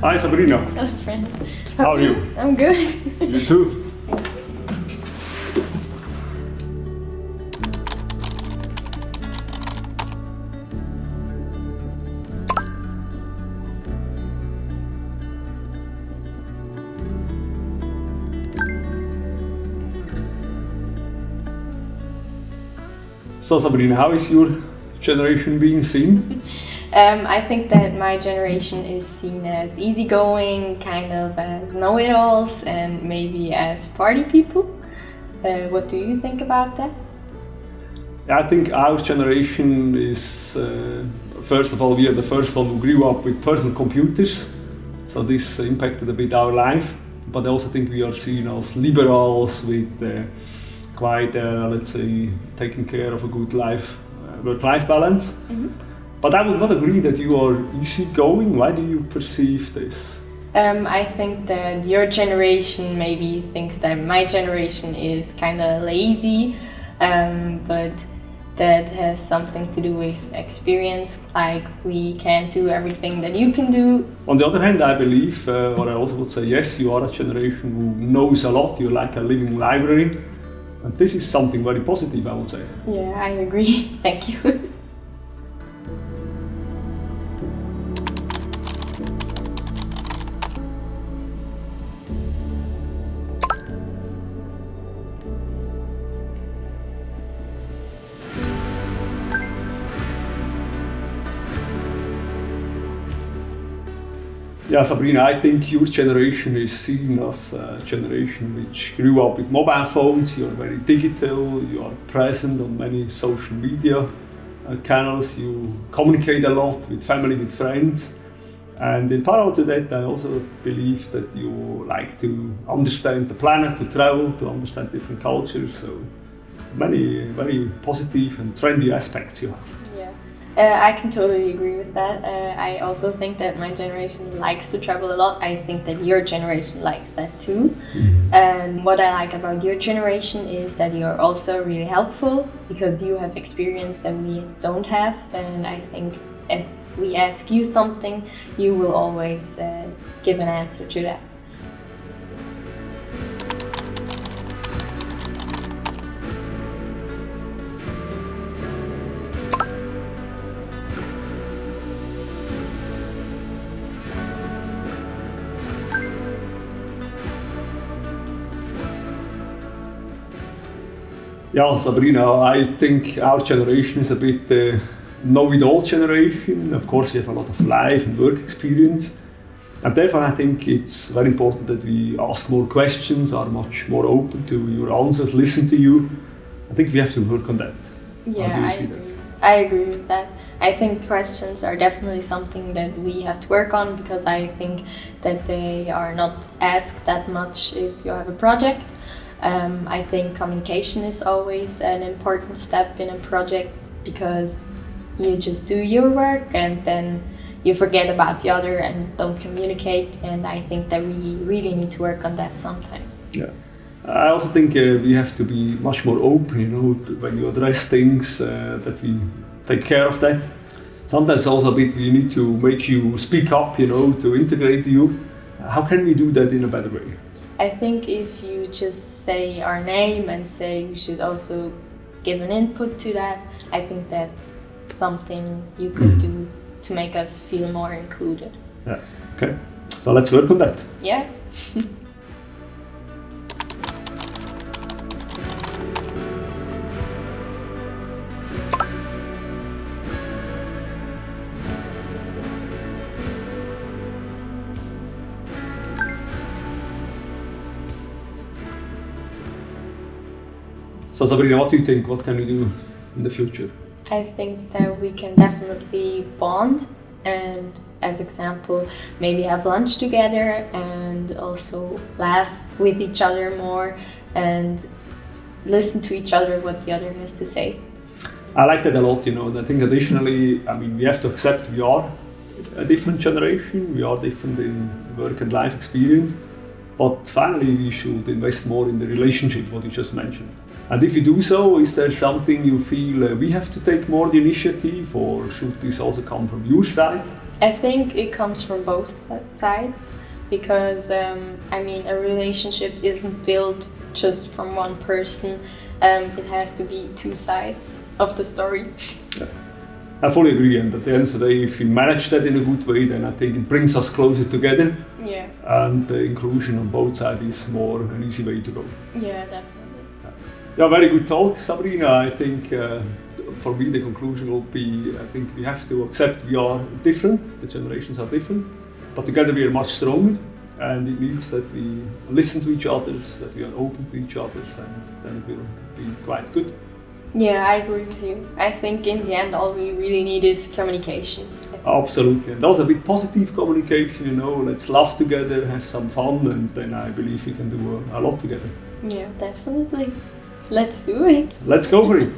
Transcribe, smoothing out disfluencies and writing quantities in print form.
Hi Sabrina. Hello friends. How are you? I'm good. You too. So Sabrina, how is your generation being seen? I think that my generation is seen as easygoing, kind of as know-it-alls, and maybe as party people. What do you think about that? I think our generation is, first of all, we are the first one who grew up with personal computers, so this impacted a bit our life. But I also think we are seen as liberals with quite, let's say, taking care of a good work-life balance. Mm-hmm. But I would not agree that you are easygoing. Why do you perceive this? I think that your generation maybe thinks that my generation is kind of lazy, but that has something to do with experience, like we can't do everything that you can do. On the other hand, I believe, or I also would say, yes, you are a generation who knows a lot, you're like a living library, and this is something very positive, I would say. Yeah, I agree. Thank you. Yeah, Sabrina, I think your generation is seen as a generation which grew up with mobile phones. You're very digital, you are present on many social media channels, you communicate a lot with family, with friends. And in parallel to that, I also believe that you like to understand the planet, to travel, to understand different cultures. So many very positive and trendy aspects you have. I can totally agree with that. I also think that my generation likes to travel a lot. I think that your generation likes that too. Mm-hmm. And what I like about your generation is that you're also really helpful because you have experience that we don't have. And I think if we ask you something, you will always give an answer to that. Yeah, Sabrina, I think our generation is a bit know-it-all generation. Of course, we have a lot of life and work experience. And therefore, I think it's very important that we ask more questions, are much more open to your answers, listen to you. I think we have to work on that. Yeah, I agree with that. I think questions are definitely something that we have to work on because I think that they are not asked that much if you have a project. I think communication is always an important step in a project because you just do your work and then you forget about the other and don't communicate, and I think that we really need to work on that sometimes. Yeah, I also think we have to be much more open, when you address things, that we take care of that. Sometimes also a bit we need to make you speak up, to integrate you. How can we do that in a better way? I think if you just say our name and say you should also give an input to that, I think that's something you could do to make us feel more included. Yeah, okay. So let's work on that. Yeah. So Sabrina, what do you think? What can we do in the future? I think that we can definitely bond and, as example, maybe have lunch together and also laugh with each other more and listen to each other what the other has to say. I like that a lot, and I think additionally, we have to accept we are a different generation, we are different in work and life experience, but finally we should invest more in the relationship, what you just mentioned. And if you do so, is there something you feel we have to take more the initiative, or should this also come from your side? I think it comes from both sides, because a relationship isn't built just from one person. It has to be two sides of the story. Yeah. I fully agree, and at the end of the day, if we manage that in a good way, then I think it brings us closer together. Yeah. And the inclusion on both sides is more an easy way to go. Yeah, definitely. Yeah, very good talk, Sabrina. I think for me the conclusion will be, I think we have to accept we are different, the generations are different, but together we are much stronger, and it needs that we listen to each other, that we are open to each other, and then it will be quite good. Yeah, I agree with you. I think in the end all we really need is communication. Absolutely, and also a bit positive communication, let's laugh together, have some fun, and then I believe we can do a lot together. Yeah, definitely. Let's do it. Let's go for it.